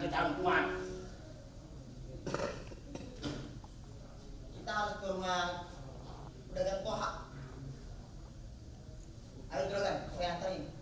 kita kuat. Kita harus ke rumah pedagang Koha. Ayo juragan, saya antarin.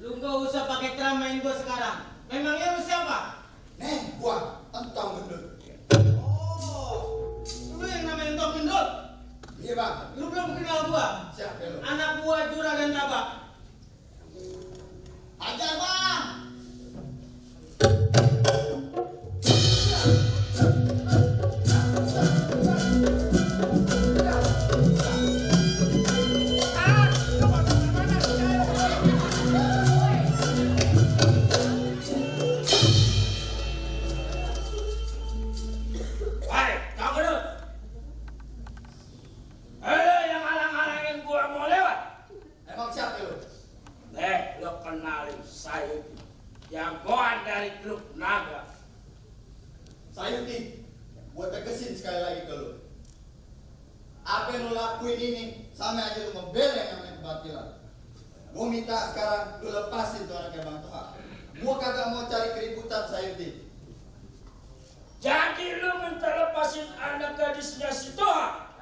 Lu gak usah pakai ceramain gua sekarang. Memangnya lu siapa? Gua entong gendut. Oh, kenalin saya itu jagoan dari grup Naga. Sayuti, gue tegesin sekali lagi ke lu. Apa yang lu lakuin ini sama aja lu membela yang namanya kebatilan. Gue minta sekarang lu lepasin tuh anaknya Bang Toha. Gue kagak mau cari keributan, Sayuti. Jadi lu minta lepasin anak gadisnya si Toha?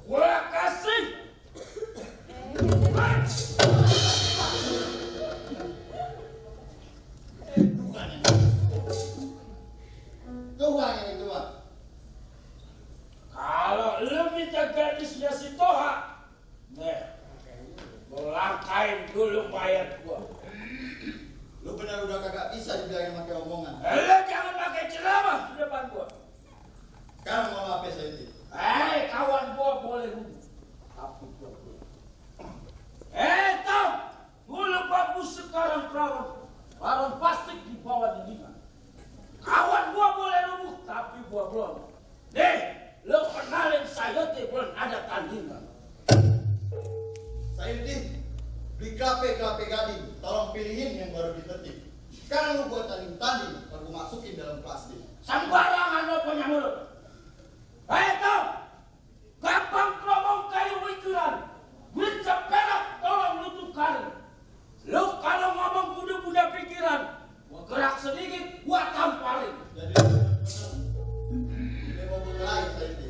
Gua kasih. Bukan yang Tuhan yang itu, Bang. Kalau lu minta gadisnya si Toha, nih, lu langkain dulu mayat gua. Lu benar udah kagak bisa dibilangin pakai omongan. Lu jangan pakai ceramah di depan gua. Sekarang mau apa, Sayuti? Kawan gua boleh ribut, tapi gua boleh. Tom, gua bagus sekarang perawan plastik di bawah dindingan. Kawan gua boleh ribut, tapi gua belum. Nih, lu kenalin Sayuti belum ada tandingan. Sayuti, beli klape gading, tolong pilihin yang baru ditetik. Sekarang lu buat tanding, baru masukin dalam plastik. Sembarangan lo punya mulut. Tom, gampang ngomong kayu wikiran. Duit seperak tolong lu tukar. Lu kalau ngomong kudu punya pikiran. Gua gerak sedikit, gua tamparin. Jadi ini mau mulai, Sayuti.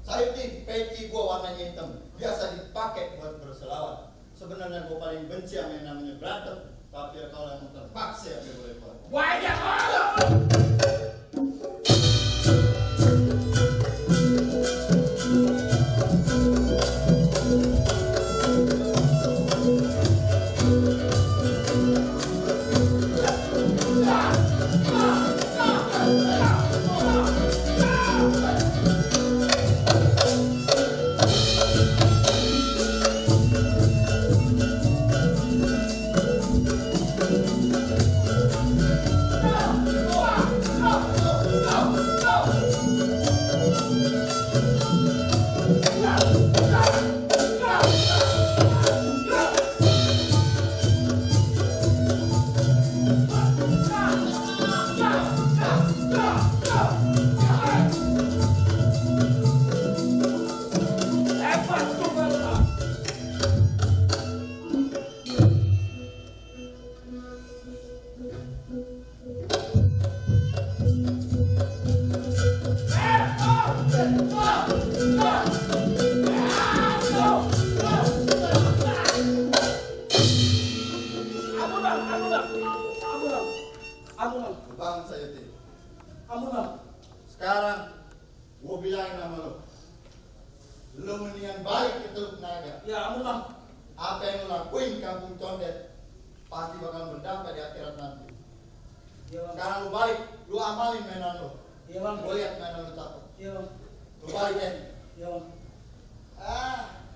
Sayuti, peci gua warnanya hitam, biasa dipakai buat berselawat. Sebenarnya gua paling benci sama yang namanya berantem, tapi kalau yang terpaksa ya boleh buat. Banyak orang. Bang Sayuti, Amun. sekarang gua bilangin sama lu. Lu mendingan balik ke Teluk Naga. Ya, amun. Apa yang lu lakuin di Kampung Condet pasti bakal berdampak di akhirat nanti. Iya, Bang. Sekarang lu balik, lu amalin mainan lu. Iya, Bang. Gua lihat mainan lu cakep. Iya, Bang. Lu balik ya. Iya, Bang.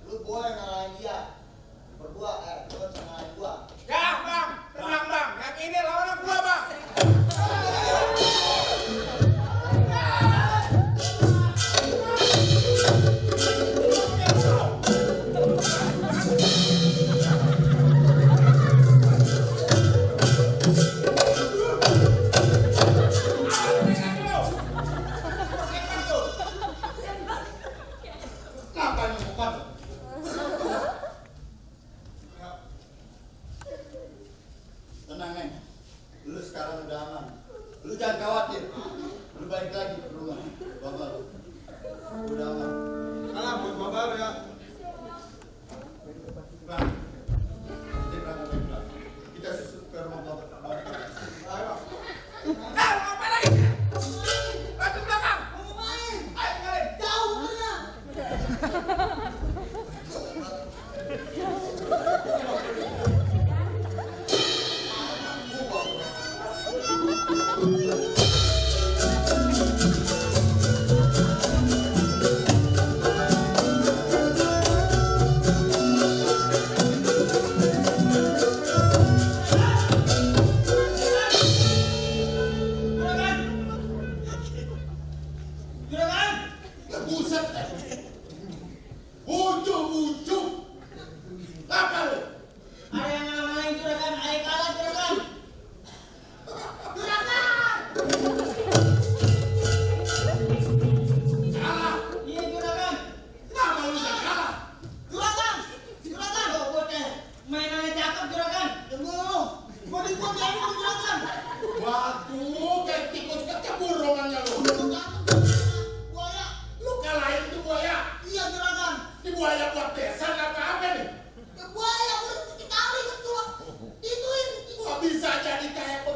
Lu boleh ngalahin dia. Berdua, lu kan ngalahin gua. Ya bang, tenang bang. Yang ini lawan gua bang. Ngapain lu bukan? Tenang Neng, lu sekarang udah aman. Lu jangan khawatir. Lu balik lagi ke rumah bapak lu. Udah aman. Salam buat bapak lu ya. Bang, kita berangkat lagi Bang. Kita susul ke rumah bapak. Ayo. Apa lagi? Batu belakang. Mau main? Ayo kalian. Jauh mana?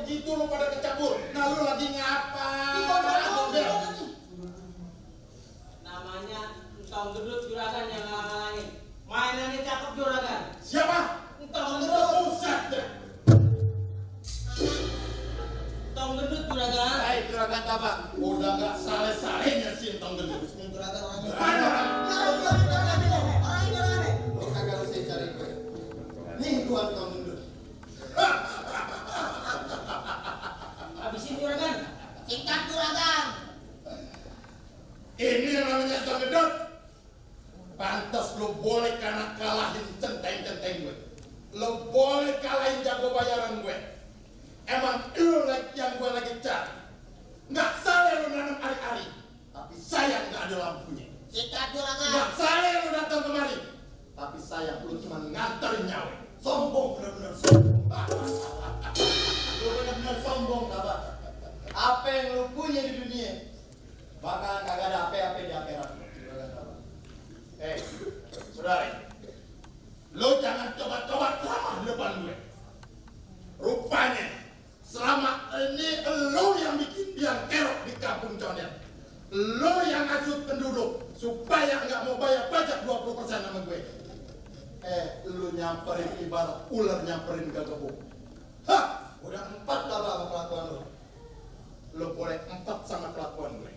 begitu lu pada kecabur. Nah lu lagi ngapa? Namanya Entong Gendut juragan yang ngalangin. Mainannya cakep juragan. Siapa? Entong Gendut. Buset deh. Entong Gendut juragan. Hai juragan Tabak, udah gak saleh-salehnya si Entong Gendut. Juragan orangnya. Mana orang? Lo kagak usah cari gue. Nih gua Entong Gendut. Habisin juragan. Singkat juragan. Ini yang namanya Entong Gendut. Pantas lu boleh karena kalahin centeng-centeng gue. Lu boleh kalahin jago bayaran gue. Emang lu yang gue lagi cari. Nggak salah lu nanam ari-ari. Tapi sayang nggak ada lampunya. Singkat juragan. Nggak salah lu datang kemari. Tapi sayang lu cuma nganterin nyawa. Sombong, bener-bener sombong. Lu bener-bener sombong, Tabak. Apa yang lu punya di dunia bakalan kagak ada apa-apa di akhirat. Juragan Tabak. Saudari, lu jangan coba-coba ceramah di depan gue. Rupanya selama ini lu yang bikin biang kerok di kampung Condet. Lu yang ngasut penduduk supaya nggak mau bayar pajak 20% sama gue. Lu nyamperin ibarat ular nyamperin gagabung. Hah, Udah 4 Tabak sama kelakuan lu. lu boleh 4 sama kelakuan gue.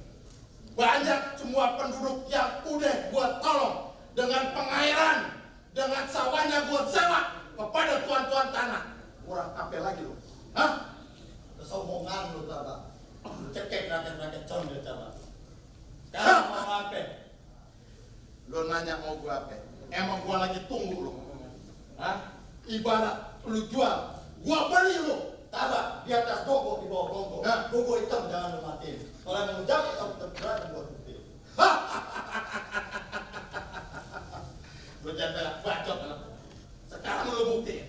Banyak semua penduduk yang udah gue tolong dengan pengairan, dengan sawahnya gue sewa kepada tuan-tuan tanah. Kurang apa lagi lu? Hah? Kesombongan lu, Tabak. Lu cekek rakyat-rakyat Condet, Tabak. Sekarang mau apa? Lu nanya mau gue apa? Emang gue lagi tunggu lu. Hah? Ibarat lu jual, gue beli lu. Tabak, di atas gogo, di bawah gogo. Hah? Gogo hitam jangan lu matiin. Kalau yang mau jaga, kamu terberat buat bukti. Lu jangan banyak bacot lu. Sekarang lu buktiin.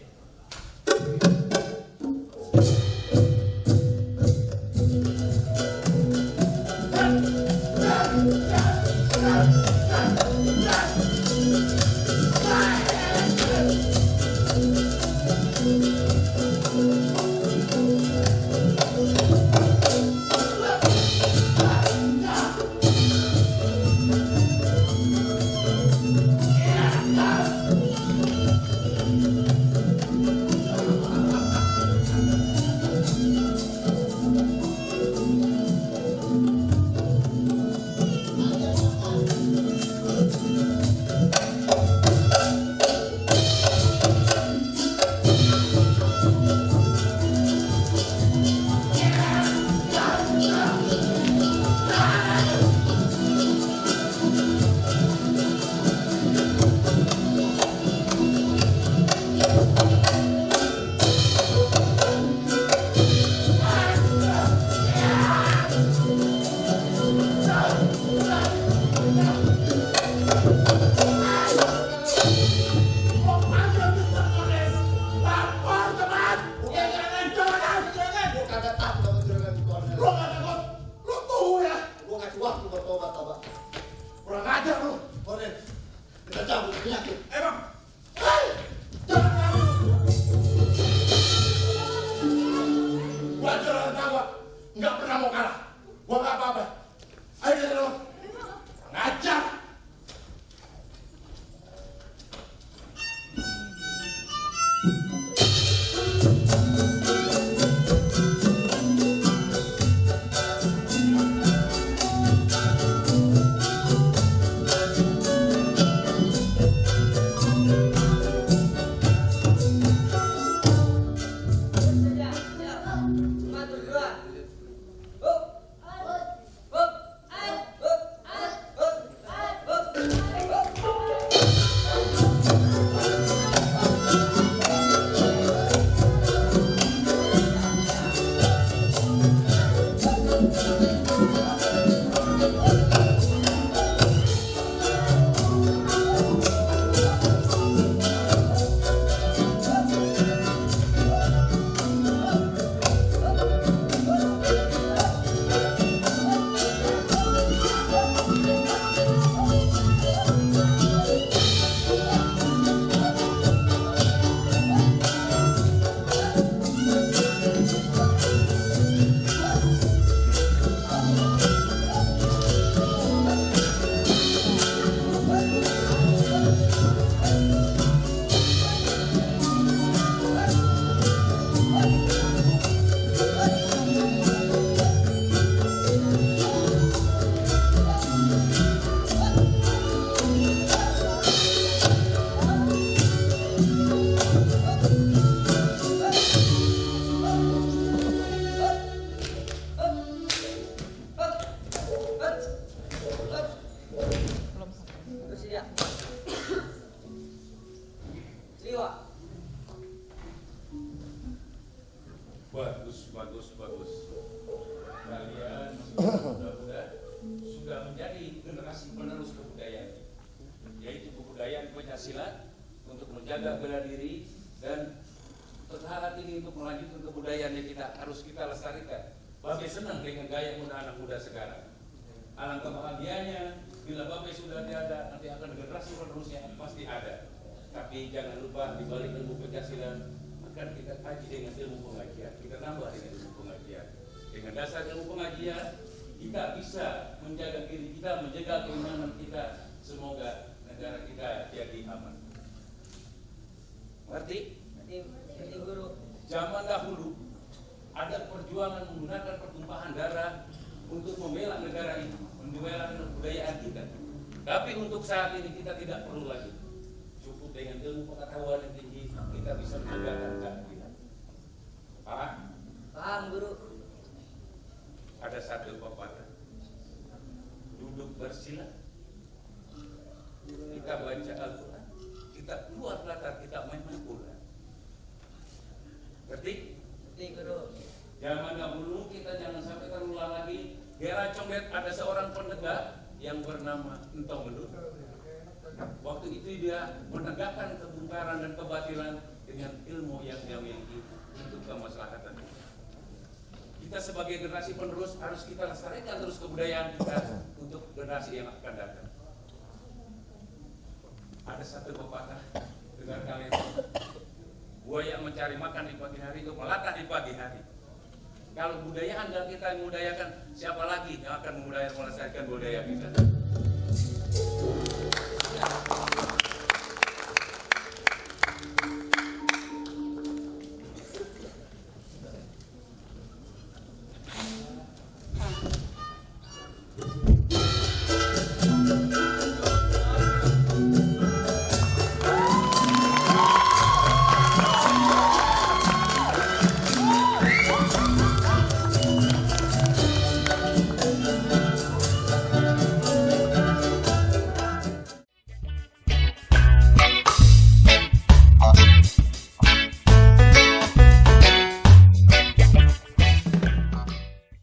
Bagus. Kalian mudah-mudahan sudah menjadi generasi penerus kebudayaan, yaitu kebudayaan Pancasila untuk menjaga bela diri dan saat ini untuk melanjutkan kebudayaan yang harus kita lestarikan. Babe senang dengan gaya muda anak muda sekarang. Alangkah bahagianya bila Babe sudah tiada, nanti akan generasi penerusnya pasti ada. Tapi jangan lupa di balik ilmu Pancasila akan kita kaji dengan ilmu pengajian. Kita nambah dengan ilmu pengajian. Dengan dasar ilmu pengajian kita bisa menjaga diri kita, menjaga keimanan kita. Semoga negara kita jadi aman. Ngerti? Ngerti guru. Zaman dahulu ada perjuangan menggunakan pertumpahan darah untuk membela negara ini, membela kebudayaan kita. Tapi untuk saat ini kita tidak perlu lagi. Cukup dengan ilmu pengetahuan yang tinggi kita bisa menegakkan keadilan. Paham guru. Ada satu pepatah, duduk bersila, kita baca Al-Quran, kita keluar latar, kita main bola. Ngerti? Ngerti guru. Zaman dahulu kita jangan sampai terulang lagi. Daerah Condet ada seorang pendegak yang bernama Entong Gedut. Waktu itu dia menegakkan kebongkaran dan kebatilan dengan ilmu yang dia miliki untuk kemaslahatan. Kita sebagai generasi penerus harus kita lestarikan terus kebudayaan kita untuk generasi yang akan datang. Ada satu pepatah, dengar kalian, buaya mencari makan di pagi hari itu melata di pagi hari. Kalau budaya Anda kita yang memudayakan, siapa lagi yang akan melestarikan budaya kita?